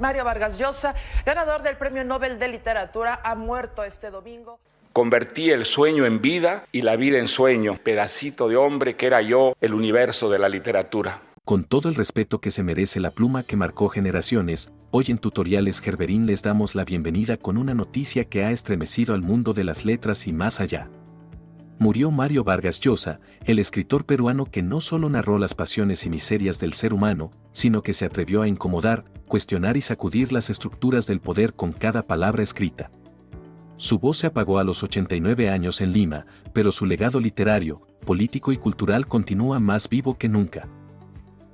Mario Vargas Llosa, ganador del Premio Nobel de Literatura, ha muerto este domingo. Convertí el sueño en vida y la vida en sueño, pedacito de hombre que era yo, el universo de la literatura. Con todo el respeto que se merece la pluma que marcó generaciones, hoy en Tutoriales Gerberín les damos la bienvenida con una noticia que ha estremecido al mundo de las letras y más allá. Murió Mario Vargas Llosa, el escritor peruano que no solo narró las pasiones y miserias del ser humano, sino que se atrevió a incomodar, cuestionar y sacudir las estructuras del poder con cada palabra escrita. Su voz se apagó a los 89 años en Lima, pero su legado literario, político y cultural continúa más vivo que nunca.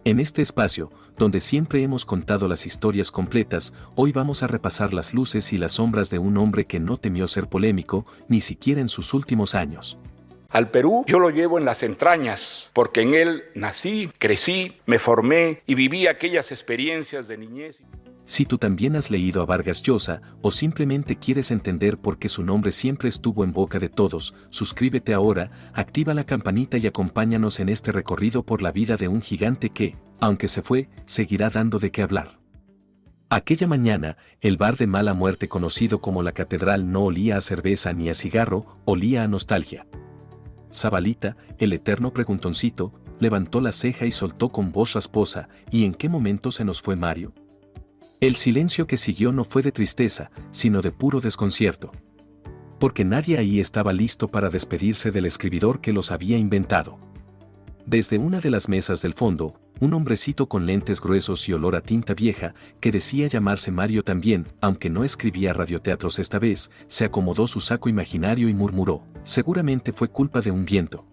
En este espacio, donde siempre hemos contado las historias completas, hoy vamos a repasar las luces y las sombras de un hombre que no temió ser polémico, ni siquiera en sus últimos años. Al Perú yo lo llevo en las entrañas, porque en él nací, crecí, me formé y viví aquellas experiencias de niñez. Si tú también has leído a Vargas Llosa o simplemente quieres entender por qué su nombre siempre estuvo en boca de todos, suscríbete ahora, activa la campanita y acompáñanos en este recorrido por la vida de un gigante que, aunque se fue, seguirá dando de qué hablar. Aquella mañana, el bar de mala muerte conocido como La Catedral no olía a cerveza ni a cigarro, olía a nostalgia. Zabalita, el eterno preguntoncito, levantó la ceja y soltó con voz rasposa: ¿y en qué momento se nos fue Mario? El silencio que siguió no fue de tristeza, sino de puro desconcierto. Porque nadie ahí estaba listo para despedirse del escribidor que los había inventado. Desde una de las mesas del fondo, un hombrecito con lentes gruesos y olor a tinta vieja, que decía llamarse Mario también, aunque no escribía radioteatros esta vez, se acomodó su saco imaginario y murmuró: seguramente fue culpa de un viento.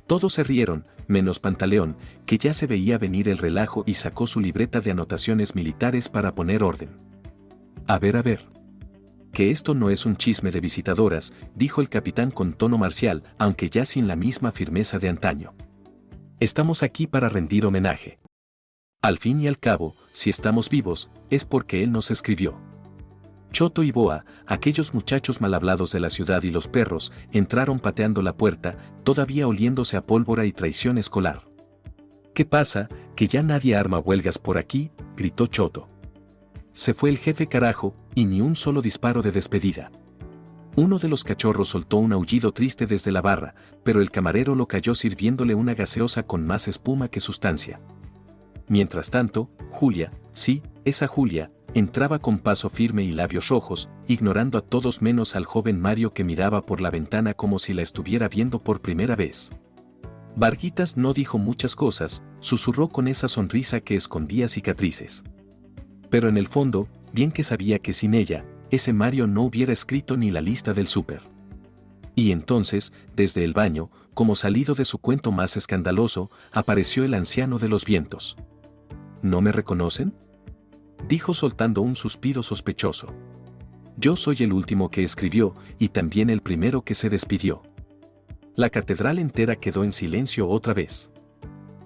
Todos se rieron, menos Pantaleón, que ya se veía venir el relajo y sacó su libreta de anotaciones militares para poner orden. A ver. Que esto no es un chisme de visitadoras, dijo el capitán con tono marcial, aunque ya sin la misma firmeza de antaño. Estamos aquí para rendir homenaje. Al fin y al cabo, si estamos vivos, es porque él nos escribió. Choto y Boa, aquellos muchachos mal hablados de la ciudad, y los perros, entraron pateando la puerta, todavía oliéndose a pólvora y traición escolar. ¿Qué pasa, que ya nadie arma huelgas por aquí?, gritó Choto. Se fue el jefe carajo, y ni un solo disparo de despedida. Uno de los cachorros soltó un aullido triste desde la barra, pero el camarero lo calló sirviéndole una gaseosa con más espuma que sustancia. Mientras tanto, Julia, sí, esa Julia, entraba con paso firme y labios rojos, ignorando a todos menos al joven Mario que miraba por la ventana como si la estuviera viendo por primera vez. Varguitas no dijo muchas cosas, susurró con esa sonrisa que escondía cicatrices. Pero en el fondo, bien que sabía que sin ella, ese Mario no hubiera escrito ni la lista del súper. Y entonces, desde el baño, como salido de su cuento más escandaloso, apareció el anciano de los vientos. ¿No me reconocen?, dijo soltando un suspiro sospechoso. Yo soy el último que escribió, y también el primero que se despidió. La catedral entera quedó en silencio otra vez.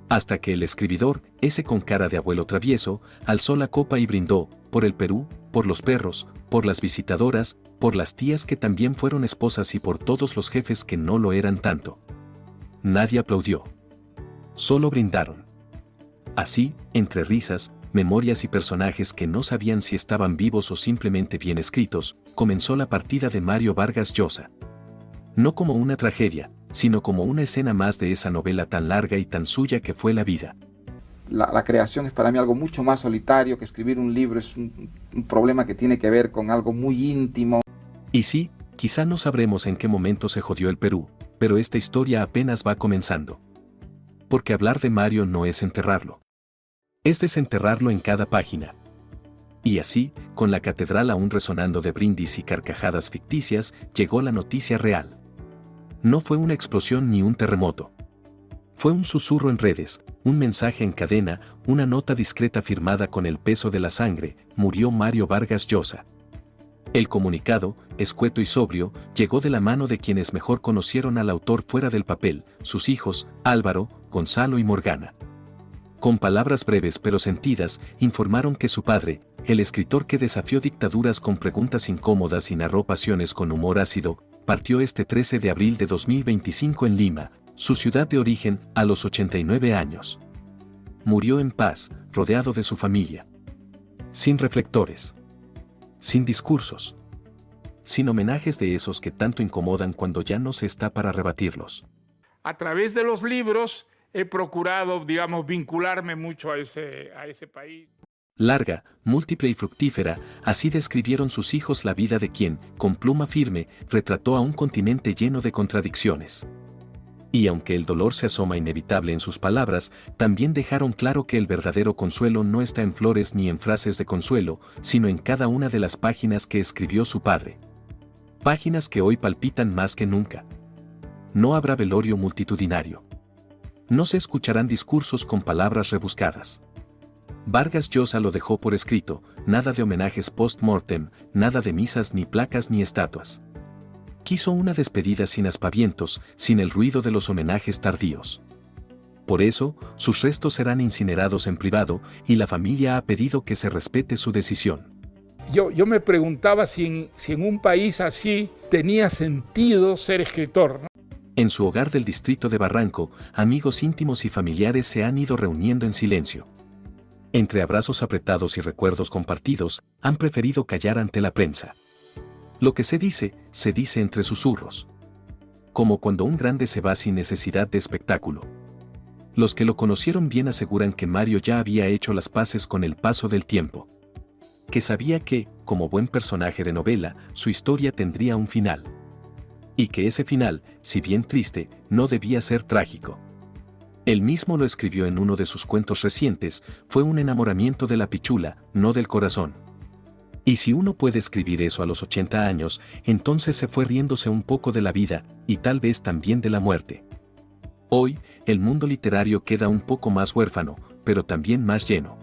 Hasta que el escribidor, ese con cara de abuelo travieso, alzó la copa y brindó, por el Perú, por los perros, por las visitadoras, por las tías que también fueron esposas y por todos los jefes que no lo eran tanto. Nadie aplaudió. Solo brindaron. Así, entre risas, memorias y personajes que no sabían si estaban vivos o simplemente bien escritos, comenzó la partida de Mario Vargas Llosa. No como una tragedia, sino como una escena más de esa novela tan larga y tan suya que fue la vida. La creación es para mí algo mucho más solitario, que escribir un libro es un problema que tiene que ver con algo muy íntimo. Y sí, quizá no sabremos en qué momento se jodió el Perú, pero esta historia apenas va comenzando. Porque hablar de Mario no es enterrarlo. Es desenterrarlo en cada página. Y así, con la catedral aún resonando de brindis y carcajadas ficticias, llegó la noticia real. No fue una explosión ni un terremoto. Fue un susurro en redes, un mensaje en cadena, una nota discreta firmada con el peso de la sangre: murió Mario Vargas Llosa. El comunicado, escueto y sobrio, llegó de la mano de quienes mejor conocieron al autor fuera del papel, sus hijos, Álvaro, Gonzalo y Morgana. Con palabras breves pero sentidas, informaron que su padre, el escritor que desafió dictaduras con preguntas incómodas y narró pasiones con humor ácido, partió este 13 de abril de 2025 en Lima, su ciudad de origen, a los 89 años. Murió en paz, rodeado de su familia. sin reflectores, sin discursos, sin homenajes de esos que tanto incomodan cuando ya no se está para rebatirlos. A través de los libros he procurado, digamos, vincularme mucho a ese país. Larga, múltiple y fructífera, así describieron sus hijos la vida de quien, con pluma firme, retrató a un continente lleno de contradicciones. Y aunque el dolor se asoma inevitable en sus palabras, también dejaron claro que el verdadero consuelo no está en flores ni en frases de consuelo, sino en cada una de las páginas que escribió su padre. Páginas que hoy palpitan más que nunca. No habrá velorio multitudinario. No se escucharán discursos con palabras rebuscadas. Vargas Llosa lo dejó por escrito, nada de homenajes post-mortem, nada de misas ni placas ni estatuas. Quiso una despedida sin aspavientos, sin el ruido de los homenajes tardíos. Por eso, sus restos serán incinerados en privado y la familia ha pedido que se respete su decisión. Yo me preguntaba si en un país así tenía sentido ser escritor, ¿no? En su hogar del distrito de Barranco, amigos íntimos y familiares se han ido reuniendo en silencio. Entre abrazos apretados y recuerdos compartidos, han preferido callar ante la prensa. Lo que se dice entre susurros. Como cuando un grande se va sin necesidad de espectáculo. Los que lo conocieron bien aseguran que Mario ya había hecho las paces con el paso del tiempo. Que sabía que, como buen personaje de novela, su historia tendría un final. Y que ese final, si bien triste, no debía ser trágico. Él mismo lo escribió en uno de sus cuentos recientes, fue un enamoramiento de la pichula, no del corazón. Y si uno puede escribir eso a los 80 años, entonces se fue riéndose un poco de la vida, y tal vez también de la muerte. Hoy, el mundo literario queda un poco más huérfano, pero también más lleno.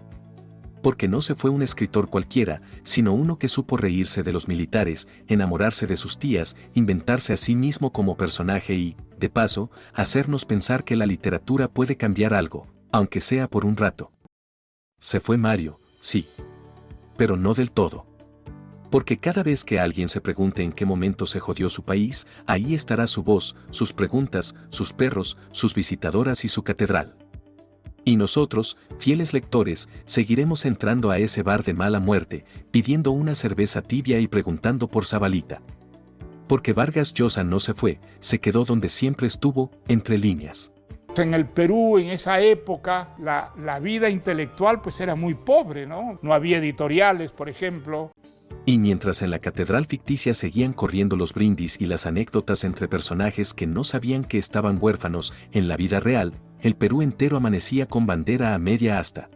Porque no se fue un escritor cualquiera, sino uno que supo reírse de los militares, enamorarse de sus tías, inventarse a sí mismo como personaje y, de paso, hacernos pensar que la literatura puede cambiar algo, aunque sea por un rato. Se fue Mario, sí. Pero no del todo. Porque cada vez que alguien se pregunte en qué momento se jodió su país, ahí estará su voz, sus preguntas, sus perros, sus visitadoras y su catedral. Y nosotros, fieles lectores, seguiremos entrando a ese bar de mala muerte, pidiendo una cerveza tibia y preguntando por Zabalita. Porque Vargas Llosa no se fue, se quedó donde siempre estuvo, entre líneas. En el Perú, en esa época, la vida intelectual pues era muy pobre, ¿no? No había editoriales, por ejemplo. Y mientras en la catedral ficticia seguían corriendo los brindis y las anécdotas entre personajes que no sabían que estaban huérfanos, en la vida real, el Perú entero amanecía con bandera a media asta.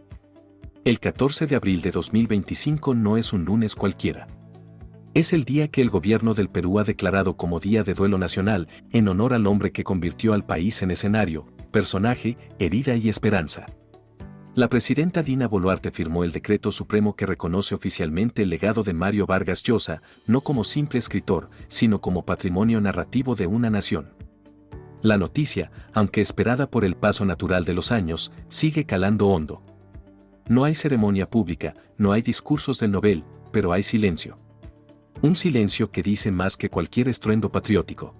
El 14 de abril de 2025 no es un lunes cualquiera. Es el día que el gobierno del Perú ha declarado como Día de Duelo Nacional, en honor al hombre que convirtió al país en escenario, personaje, herida y esperanza. La presidenta Dina Boluarte firmó el decreto supremo que reconoce oficialmente el legado de Mario Vargas Llosa, no como simple escritor, sino como patrimonio narrativo de una nación. La noticia, aunque esperada por el paso natural de los años, sigue calando hondo. No hay ceremonia pública, no hay discursos del Nobel, pero hay silencio. Un silencio que dice más que cualquier estruendo patriótico.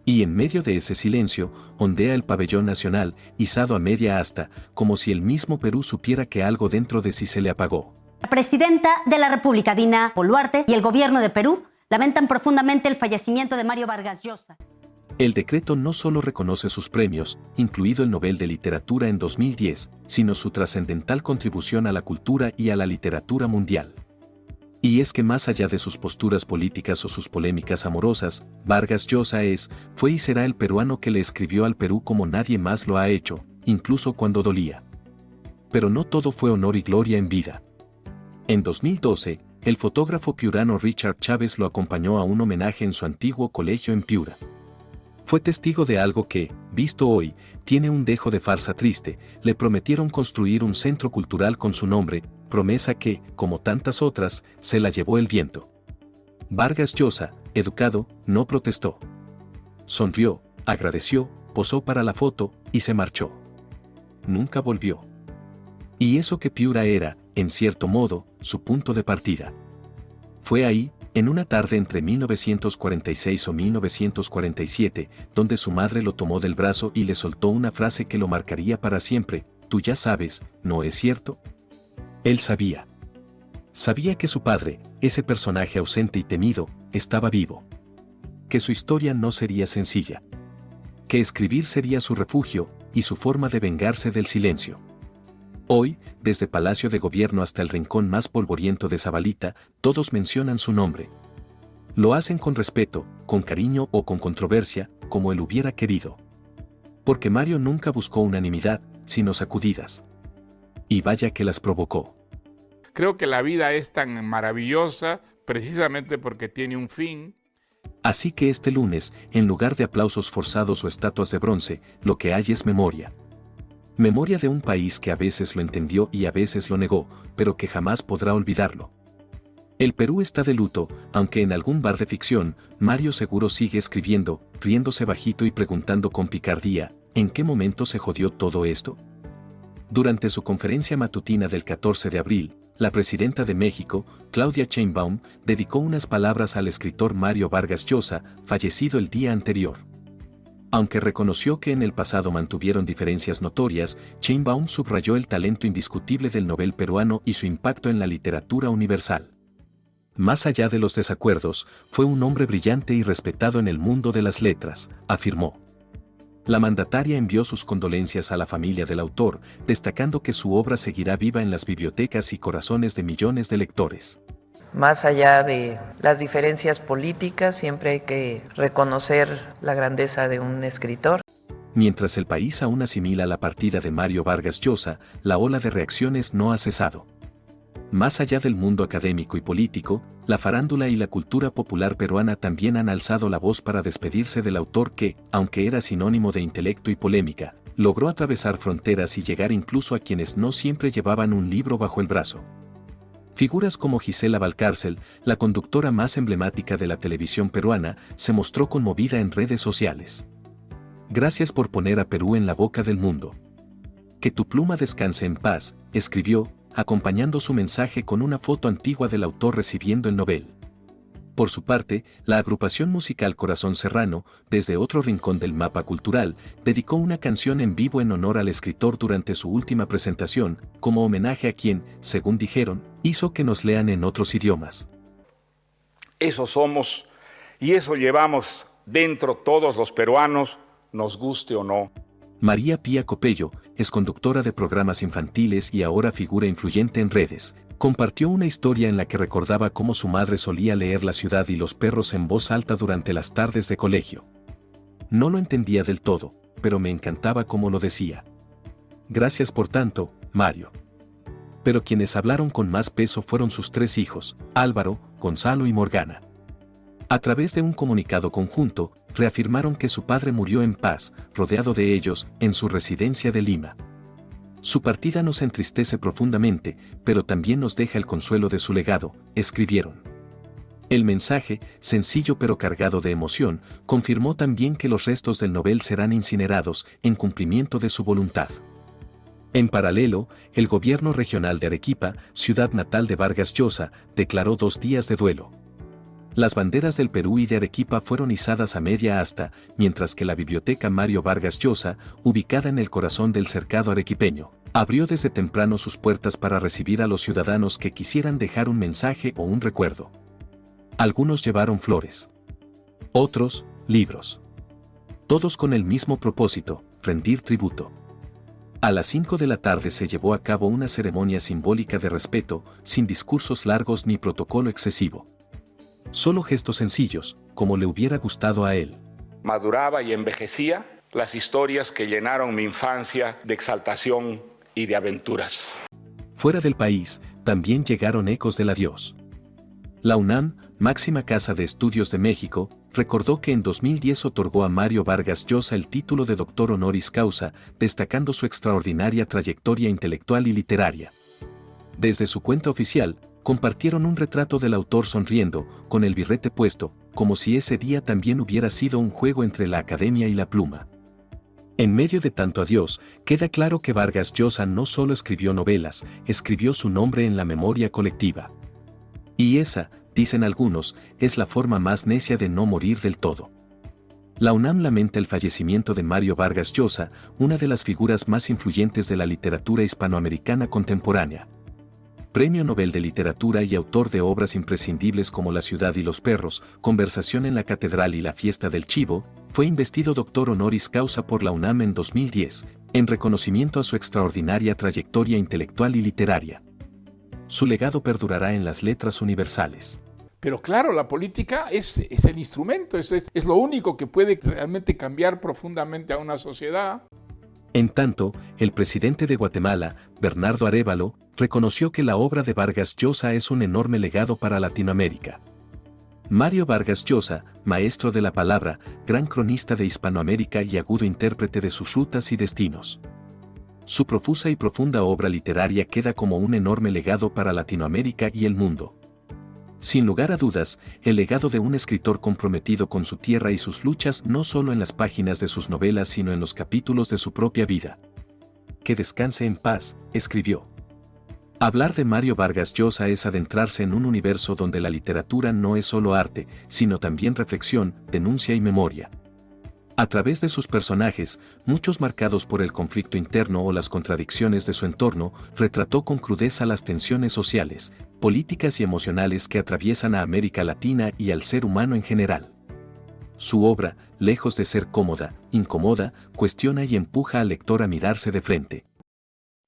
Y en medio de ese silencio, ondea el pabellón nacional, izado a media asta, como si el mismo Perú supiera que algo dentro de sí se le apagó. La presidenta de la República, Dina Boluarte, y el gobierno de Perú lamentan profundamente el fallecimiento de Mario Vargas Llosa. El decreto no solo reconoce sus premios, incluido el Nobel de Literatura en 2010, sino su trascendental contribución a la cultura y a la literatura mundial. Y es que más allá de sus posturas políticas o sus polémicas amorosas, Vargas Llosa fue y será el peruano que le escribió al Perú como nadie más lo ha hecho, incluso cuando dolía. Pero no todo fue honor y gloria en vida. En 2012, el fotógrafo piurano Richard Chávez lo acompañó a un homenaje en su antiguo colegio en Piura. Fue testigo de algo que, visto hoy, tiene un dejo de farsa triste. Le prometieron construir un centro cultural con su nombre, promesa que, como tantas otras, se la llevó el viento. Vargas Llosa, educado, no protestó. Sonrió, agradeció, posó para la foto y se marchó. Nunca volvió. Y eso que Piura era, en cierto modo, su punto de partida. Fue ahí, en una tarde entre 1946 o 1947, donde su madre lo tomó del brazo y le soltó una frase que lo marcaría para siempre: «Tú ya sabes, ¿no es cierto?». Él sabía. Sabía que su padre, ese personaje ausente y temido, estaba vivo. Que su historia no sería sencilla. Que escribir sería su refugio y su forma de vengarse del silencio. Hoy, desde Palacio de Gobierno hasta el rincón más polvoriento de Zabalita, todos mencionan su nombre. Lo hacen con respeto, con cariño o con controversia, como él hubiera querido. Porque Mario nunca buscó unanimidad, sino sacudidas. Y vaya que las provocó. Creo que la vida es tan maravillosa precisamente porque tiene un fin. Así que este lunes, en lugar de aplausos forzados o estatuas de bronce, lo que hay es memoria. Memoria de un país que a veces lo entendió y a veces lo negó, pero que jamás podrá olvidarlo. El Perú está de luto, aunque en algún bar de ficción, Mario seguro sigue escribiendo, riéndose bajito y preguntando con picardía, ¿en qué momento se jodió todo esto? Durante su conferencia matutina del 14 de abril, la presidenta de México, Claudia Sheinbaum, dedicó unas palabras al escritor Mario Vargas Llosa, fallecido el día anterior. Aunque reconoció que en el pasado mantuvieron diferencias notorias, Sheinbaum subrayó el talento indiscutible del novel peruano y su impacto en la literatura universal. Más allá de los desacuerdos, fue un hombre brillante y respetado en el mundo de las letras, afirmó. La mandataria envió sus condolencias a la familia del autor, destacando que su obra seguirá viva en las bibliotecas y corazones de millones de lectores. Más allá de las diferencias políticas, siempre hay que reconocer la grandeza de un escritor. Mientras el país aún asimila la partida de Mario Vargas Llosa, la ola de reacciones no ha cesado. Más allá del mundo académico y político, la farándula y la cultura popular peruana también han alzado la voz para despedirse del autor que, aunque era sinónimo de intelecto y polémica, logró atravesar fronteras y llegar incluso a quienes no siempre llevaban un libro bajo el brazo. Figuras como Gisela Valcárcel, la conductora más emblemática de la televisión peruana, se mostró conmovida en redes sociales. Gracias por poner a Perú en la boca del mundo. Que tu pluma descanse en paz, escribió, acompañando su mensaje con una foto antigua del autor recibiendo el Nobel. Por su parte, la agrupación musical Corazón Serrano, desde otro rincón del mapa cultural, dedicó una canción en vivo en honor al escritor durante su última presentación, como homenaje a quien, según dijeron, hizo que nos lean en otros idiomas. Eso somos y eso llevamos dentro todos los peruanos, nos guste o no. María Pía Copello, es conductora de programas infantiles y ahora figura influyente en redes, compartió una historia en la que recordaba cómo su madre solía leer La ciudad y los perros en voz alta durante las tardes de colegio. No lo entendía del todo, pero me encantaba cómo lo decía. Gracias por tanto, Mario. Pero quienes hablaron con más peso fueron sus 3 hijos, Álvaro, Gonzalo y Morgana. A través de un comunicado conjunto, reafirmaron que su padre murió en paz, rodeado de ellos, en su residencia de Lima. Su partida nos entristece profundamente, pero también nos deja el consuelo de su legado, escribieron. El mensaje, sencillo pero cargado de emoción, confirmó también que los restos del Nobel serán incinerados, en cumplimiento de su voluntad. En paralelo, el gobierno regional de Arequipa, ciudad natal de Vargas Llosa, declaró 2 días de duelo. Las banderas del Perú y de Arequipa fueron izadas a media asta, mientras que la biblioteca Mario Vargas Llosa, ubicada en el corazón del cercado arequipeño, abrió desde temprano sus puertas para recibir a los ciudadanos que quisieran dejar un mensaje o un recuerdo. Algunos llevaron flores. Otros, libros. Todos con el mismo propósito, rendir tributo. A las 5 de la tarde se llevó a cabo una ceremonia simbólica de respeto, sin discursos largos ni protocolo excesivo. Solo gestos sencillos, como le hubiera gustado a él. Maduraba y envejecía las historias que llenaron mi infancia de exaltación y de aventuras. Fuera del país, también llegaron ecos del adiós. La UNAM, máxima casa de estudios de México, recordó que en 2010 otorgó a Mario Vargas Llosa el título de doctor honoris causa, destacando su extraordinaria trayectoria intelectual y literaria. Desde su cuenta oficial, compartieron un retrato del autor sonriendo, con el birrete puesto, como si ese día también hubiera sido un juego entre la academia y la pluma. En medio de tanto adiós, queda claro que Vargas Llosa no solo escribió novelas, escribió su nombre en la memoria colectiva. Y esa, dicen algunos, es la forma más necia de no morir del todo. La UNAM lamenta el fallecimiento de Mario Vargas Llosa, una de las figuras más influyentes de la literatura hispanoamericana contemporánea. Premio Nobel de Literatura y autor de obras imprescindibles como La ciudad y los perros, Conversación en la catedral y La fiesta del chivo, fue investido doctor honoris causa por la UNAM en 2010, en reconocimiento a su extraordinaria trayectoria intelectual y literaria. Su legado perdurará en las letras universales. Pero claro, la política es el instrumento, es lo único que puede realmente cambiar profundamente a una sociedad. En tanto, el presidente de Guatemala, Bernardo Arévalo, reconoció que la obra de Vargas Llosa es un enorme legado para Latinoamérica. Mario Vargas Llosa, maestro de la palabra, gran cronista de Hispanoamérica y agudo intérprete de sus rutas y destinos. Su profusa y profunda obra literaria queda como un enorme legado para Latinoamérica y el mundo. Sin lugar a dudas, el legado de un escritor comprometido con su tierra y sus luchas no solo en las páginas de sus novelas sino en los capítulos de su propia vida. Que descanse en paz, escribió. Hablar de Mario Vargas Llosa es adentrarse en un universo donde la literatura no es solo arte, sino también reflexión, denuncia y memoria. A través de sus personajes, muchos marcados por el conflicto interno o las contradicciones de su entorno, retrató con crudeza las tensiones sociales, políticas y emocionales que atraviesan a América Latina y al ser humano en general. Su obra, lejos de ser cómoda, incomoda, cuestiona y empuja al lector a mirarse de frente.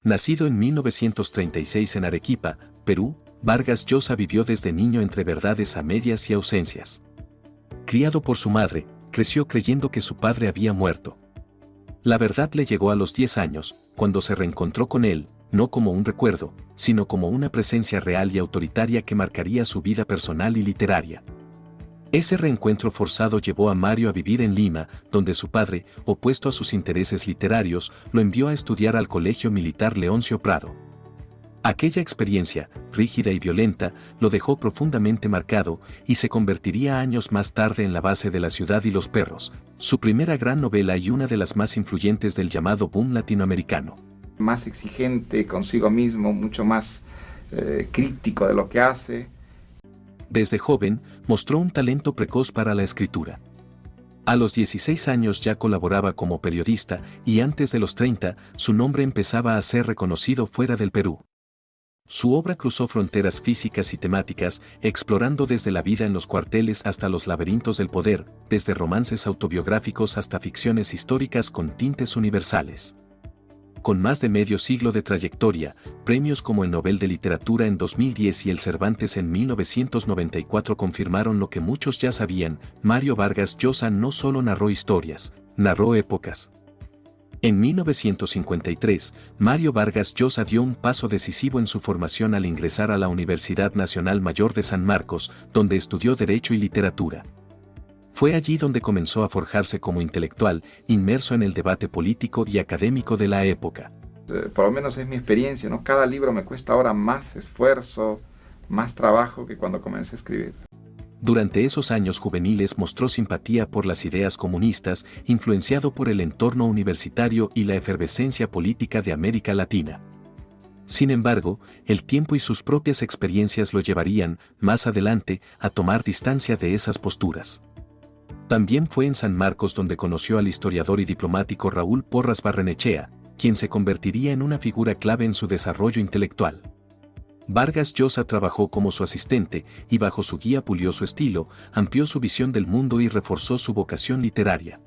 Nacido en 1936 en Arequipa, Perú, Vargas Llosa vivió desde niño entre verdades a medias y ausencias. Criado por su madre, creció creyendo que su padre había muerto. La verdad le llegó a los 10 años, cuando se reencontró con él, no como un recuerdo, sino como una presencia real y autoritaria que marcaría su vida personal y literaria. Ese reencuentro forzado llevó a Mario a vivir en Lima, donde su padre, opuesto a sus intereses literarios, lo envió a estudiar al Colegio Militar Leoncio Prado. Aquella experiencia, rígida y violenta, lo dejó profundamente marcado y se convertiría años más tarde en la base de La ciudad y los perros, su primera gran novela y una de las más influyentes del llamado boom latinoamericano. Más exigente consigo mismo, mucho más crítico de lo que hace. Desde joven, mostró un talento precoz para la escritura. A los 16 años ya colaboraba como periodista y antes de los 30, su nombre empezaba a ser reconocido fuera del Perú. Su obra cruzó fronteras físicas y temáticas, explorando desde la vida en los cuarteles hasta los laberintos del poder, desde romances autobiográficos hasta ficciones históricas con tintes universales. Con más de medio siglo de trayectoria, premios como el Nobel de Literatura en 2010 y el Cervantes en 1994 confirmaron lo que muchos ya sabían: Mario Vargas Llosa no solo narró historias, narró épocas. En 1953, Mario Vargas Llosa dio un paso decisivo en su formación al ingresar a la Universidad Nacional Mayor de San Marcos, donde estudió Derecho y Literatura. Fue allí donde comenzó a forjarse como intelectual, inmerso en el debate político y académico de la época. Por lo menos es mi experiencia, ¿no? Cada libro me cuesta ahora más esfuerzo, más trabajo que cuando comencé a escribir. Durante esos años juveniles mostró simpatía por las ideas comunistas, influenciado por el entorno universitario y la efervescencia política de América Latina. Sin embargo, el tiempo y sus propias experiencias lo llevarían, más adelante, a tomar distancia de esas posturas. También fue en San Marcos donde conoció al historiador y diplomático Raúl Porras Barrenechea, quien se convertiría en una figura clave en su desarrollo intelectual. Vargas Llosa trabajó como su asistente y bajo su guía pulió su estilo, amplió su visión del mundo y reforzó su vocación literaria.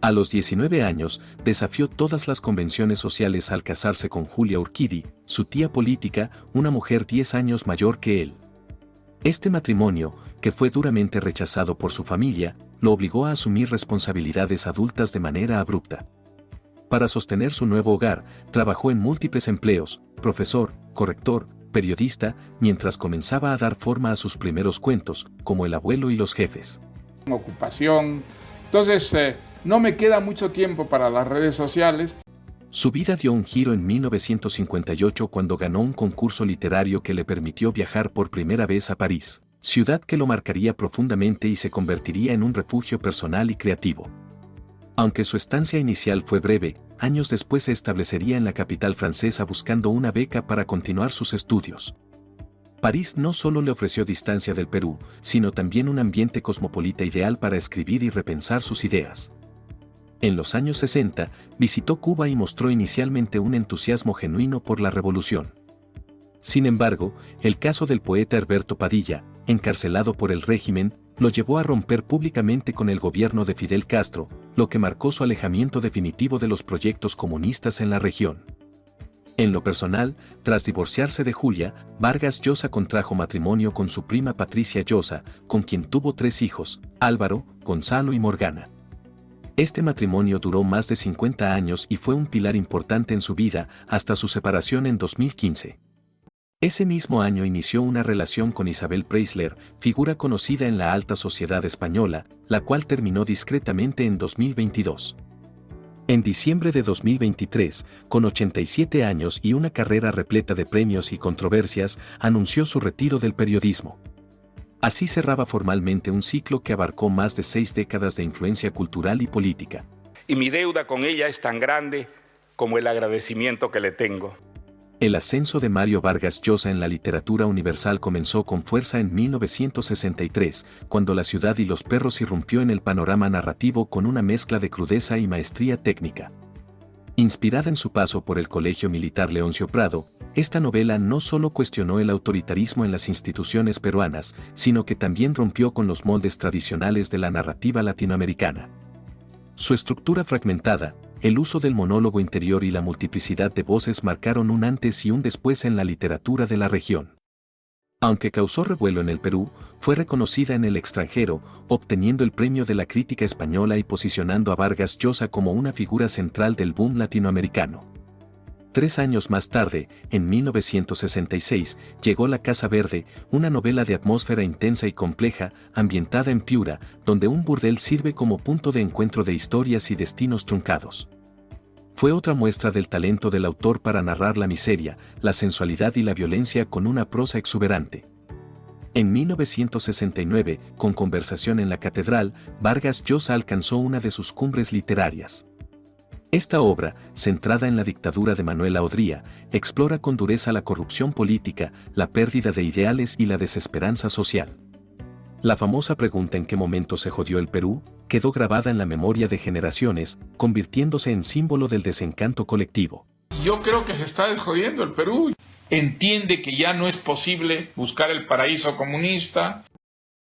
A los 19 años, desafió todas las convenciones sociales al casarse con Julia Urquidi, su tía política, una mujer 10 años mayor que él. Este matrimonio, que fue duramente rechazado por su familia, lo obligó a asumir responsabilidades adultas de manera abrupta. Para sostener su nuevo hogar, trabajó en múltiples empleos: profesor, corrector, periodista, mientras comenzaba a dar forma a sus primeros cuentos, como El abuelo y los jefes. Ocupación. Entonces, no me queda mucho tiempo para las redes sociales. Su vida dio un giro en 1958 cuando ganó un concurso literario que le permitió viajar por primera vez a París, ciudad que lo marcaría profundamente y se convertiría en un refugio personal y creativo. Aunque su estancia inicial fue breve, años después se establecería en la capital francesa buscando una beca para continuar sus estudios. París no solo le ofreció distancia del Perú, sino también un ambiente cosmopolita ideal para escribir y repensar sus ideas. En los años 60, visitó Cuba y mostró inicialmente un entusiasmo genuino por la revolución. Sin embargo, el caso del poeta Herberto Padilla, encarcelado por el régimen, lo llevó a romper públicamente con el gobierno de Fidel Castro, lo que marcó su alejamiento definitivo de los proyectos comunistas en la región. En lo personal, tras divorciarse de Julia, Vargas Llosa contrajo matrimonio con su prima Patricia Llosa, con quien tuvo 3 hijos, Álvaro, Gonzalo y Morgana. Este matrimonio duró más de 50 años y fue un pilar importante en su vida hasta su separación en 2015. Ese mismo año inició una relación con Isabel Preisler, figura conocida en la alta sociedad española, la cual terminó discretamente en 2022. En diciembre de 2023, con 87 años y una carrera repleta de premios y controversias, anunció su retiro del periodismo. Así cerraba formalmente un ciclo que abarcó más de 6 décadas de influencia cultural y política. Y mi deuda con ella es tan grande como el agradecimiento que le tengo. El ascenso de Mario Vargas Llosa en la literatura universal comenzó con fuerza en 1963, cuando La ciudad y los perros irrumpió en el panorama narrativo con una mezcla de crudeza y maestría técnica. Inspirada en su paso por el Colegio Militar Leoncio Prado, esta novela no solo cuestionó el autoritarismo en las instituciones peruanas, sino que también rompió con los moldes tradicionales de la narrativa latinoamericana. Su estructura fragmentada, el uso del monólogo interior y la multiplicidad de voces marcaron un antes y un después en la literatura de la región. Aunque causó revuelo en el Perú, fue reconocida en el extranjero, obteniendo el premio de la crítica española y posicionando a Vargas Llosa como una figura central del boom latinoamericano. 3 años más tarde, en 1966, llegó La Casa Verde, una novela de atmósfera intensa y compleja, ambientada en Piura, donde un burdel sirve como punto de encuentro de historias y destinos truncados. Fue otra muestra del talento del autor para narrar la miseria, la sensualidad y la violencia con una prosa exuberante. En 1969, con Conversación en la Catedral, Vargas Llosa alcanzó una de sus cumbres literarias. Esta obra, centrada en la dictadura de Manuel Aodría, explora con dureza la corrupción política, la pérdida de ideales y la desesperanza social. La famosa pregunta ¿en qué momento se jodió el Perú? Quedó grabada en la memoria de generaciones, convirtiéndose en símbolo del desencanto colectivo. Yo creo que se está jodiendo el Perú. Entiende que ya no es posible buscar el paraíso comunista.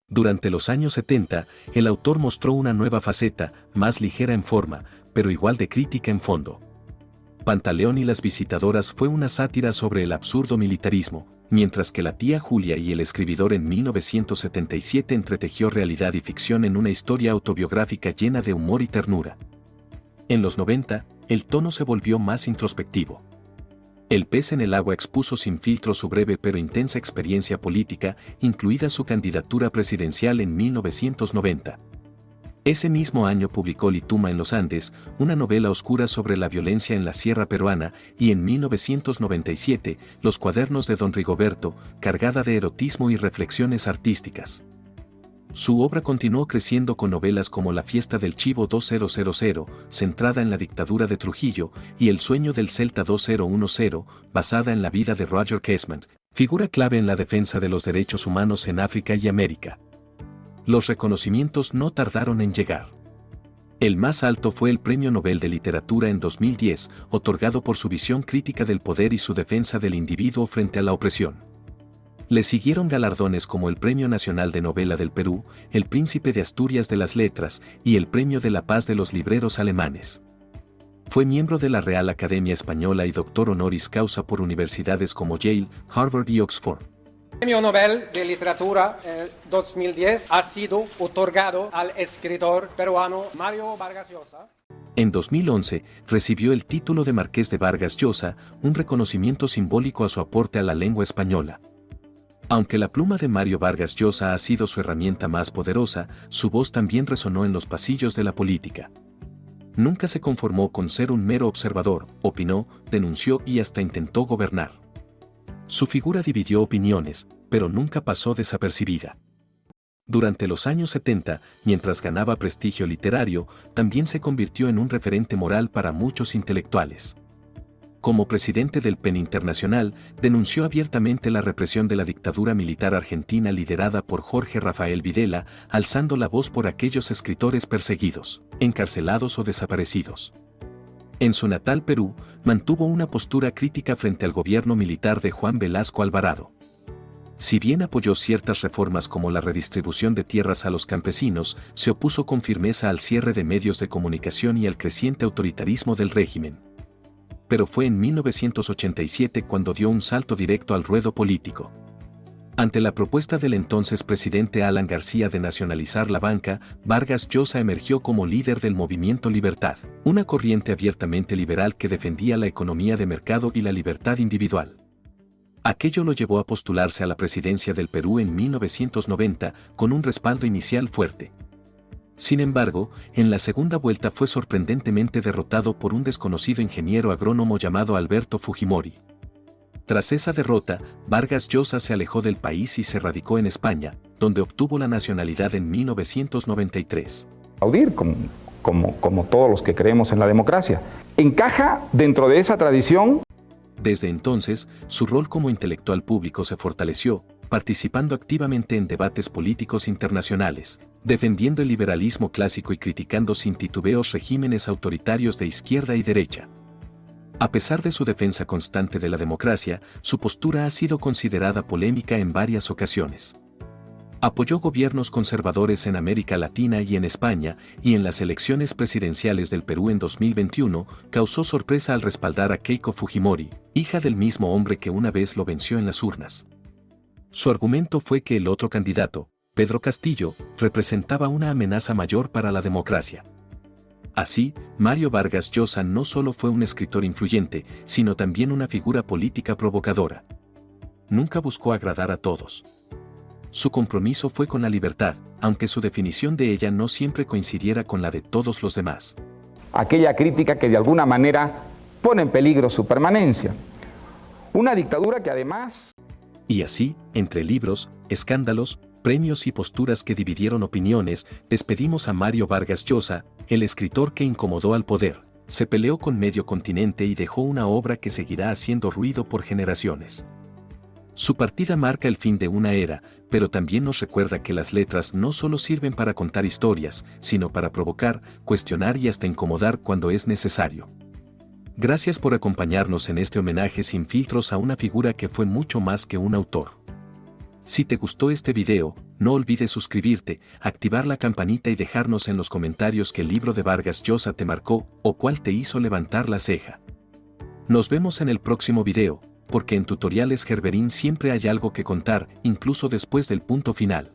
Durante los años 70, el autor mostró una nueva faceta, más ligera en forma, pero igual de crítica en fondo. Pantaleón y las visitadoras fue una sátira sobre el absurdo militarismo, mientras que La tía Julia y el escribidor en 1977 entretejió realidad y ficción en una historia autobiográfica llena de humor y ternura. En los 90, el tono se volvió más introspectivo. El pez en el agua expuso sin filtro su breve pero intensa experiencia política, incluida su candidatura presidencial en 1990. Ese mismo año publicó Lituma en los Andes, una novela oscura sobre la violencia en la sierra peruana, y en 1997, Los cuadernos de Don Rigoberto, cargada de erotismo y reflexiones artísticas. Su obra continuó creciendo con novelas como La fiesta del Chivo 2000, centrada en la dictadura de Trujillo, y El sueño del Celta 2010, basada en la vida de Roger Casement, figura clave en la defensa de los derechos humanos en África y América. Los reconocimientos no tardaron en llegar. El más alto fue el Premio Nobel de Literatura en 2010, otorgado por su visión crítica del poder y su defensa del individuo frente a la opresión. Le siguieron galardones como el Premio Nacional de Novela del Perú, el Príncipe de Asturias de las Letras y el Premio de la Paz de los Libreros Alemanes. Fue miembro de la Real Academia Española y doctor honoris causa por universidades como Yale, Harvard y Oxford. El Premio Nobel de Literatura 2010 ha sido otorgado al escritor peruano Mario Vargas Llosa. En 2011, recibió el título de Marqués de Vargas Llosa, un reconocimiento simbólico a su aporte a la lengua española. Aunque la pluma de Mario Vargas Llosa ha sido su herramienta más poderosa, su voz también resonó en los pasillos de la política. Nunca se conformó con ser un mero observador, opinó, denunció y hasta intentó gobernar. Su figura dividió opiniones, pero nunca pasó desapercibida. Durante los años 70, mientras ganaba prestigio literario, también se convirtió en un referente moral para muchos intelectuales. Como presidente del PEN Internacional, denunció abiertamente la represión de la dictadura militar argentina liderada por Jorge Rafael Videla, alzando la voz por aquellos escritores perseguidos, encarcelados o desaparecidos. En su natal Perú, mantuvo una postura crítica frente al gobierno militar de Juan Velasco Alvarado. Si bien apoyó ciertas reformas como la redistribución de tierras a los campesinos, se opuso con firmeza al cierre de medios de comunicación y al creciente autoritarismo del régimen. Pero fue en 1987 cuando dio un salto directo al ruedo político. Ante la propuesta del entonces presidente Alan García de nacionalizar la banca, Vargas Llosa emergió como líder del Movimiento Libertad, una corriente abiertamente liberal que defendía la economía de mercado y la libertad individual. Aquello lo llevó a postularse a la presidencia del Perú en 1990 con un respaldo inicial fuerte. Sin embargo, en la segunda vuelta fue sorprendentemente derrotado por un desconocido ingeniero agrónomo llamado Alberto Fujimori. Tras esa derrota, Vargas Llosa se alejó del país y se radicó en España, donde obtuvo la nacionalidad en 1993. Aplaudir como todos los que creemos en la democracia. Encaja dentro de esa tradición. Desde entonces, su rol como intelectual público se fortaleció, participando activamente en debates políticos internacionales, defendiendo el liberalismo clásico y criticando sin titubeos regímenes autoritarios de izquierda y derecha. A pesar de su defensa constante de la democracia, su postura ha sido considerada polémica en varias ocasiones. Apoyó gobiernos conservadores en América Latina y en España, y en las elecciones presidenciales del Perú en 2021, causó sorpresa al respaldar a Keiko Fujimori, hija del mismo hombre que una vez lo venció en las urnas. Su argumento fue que el otro candidato, Pedro Castillo, representaba una amenaza mayor para la democracia. Así, Mario Vargas Llosa no solo fue un escritor influyente, sino también una figura política provocadora. Nunca buscó agradar a todos. Su compromiso fue con la libertad, aunque su definición de ella no siempre coincidiera con la de todos los demás. Aquella crítica que de alguna manera pone en peligro su permanencia. Una dictadura que además... Y así, entre libros, escándalos, premios y posturas que dividieron opiniones, despedimos a Mario Vargas Llosa, el escritor que incomodó al poder, se peleó con medio continente y dejó una obra que seguirá haciendo ruido por generaciones. Su partida marca el fin de una era, pero también nos recuerda que las letras no solo sirven para contar historias, sino para provocar, cuestionar y hasta incomodar cuando es necesario. Gracias por acompañarnos en este homenaje sin filtros a una figura que fue mucho más que un autor. Si te gustó este video, no olvides suscribirte, activar la campanita y dejarnos en los comentarios qué libro de Vargas Llosa te marcó o cuál te hizo levantar la ceja. Nos vemos en el próximo video, porque en Tutoriales Gerberín siempre hay algo que contar, incluso después del punto final.